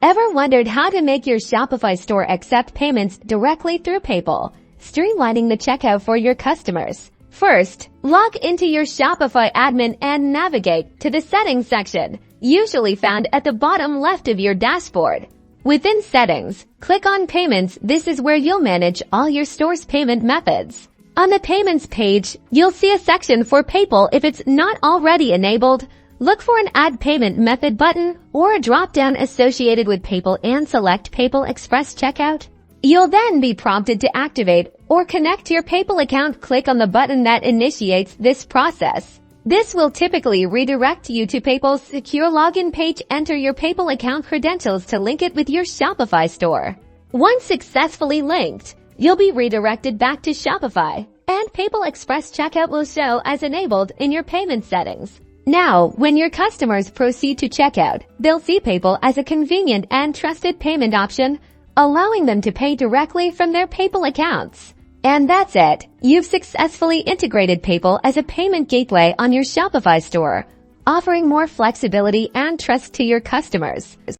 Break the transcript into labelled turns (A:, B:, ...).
A: Ever wondered how to make your Shopify store accept payments directly through PayPal, streamlining the checkout for your customers? First, log into your Shopify admin and navigate to the Settings section, usually found at the bottom left of your dashboard. Within Settings, click on Payments. This is where you'll manage all your store's payment methods. On the Payments page, you'll see a section for PayPal if it's not already enabled. Look for an Add Payment Method button or a drop-down associated with PayPal and select PayPal Express Checkout. You'll then be prompted to activate or connect your PayPal account. Click on the button that initiates this process. This will typically redirect you to PayPal's secure login page. Enter your PayPal account credentials to link it with your Shopify store. Once successfully linked, you'll be redirected back to Shopify, and PayPal Express Checkout will show as enabled in your payment settings. Now, when your customers proceed to checkout, they'll see PayPal as a convenient and trusted payment option, allowing them to pay directly from their PayPal accounts. And that's it. You've successfully integrated PayPal as a payment gateway on your Shopify store, offering more flexibility and trust to your customers.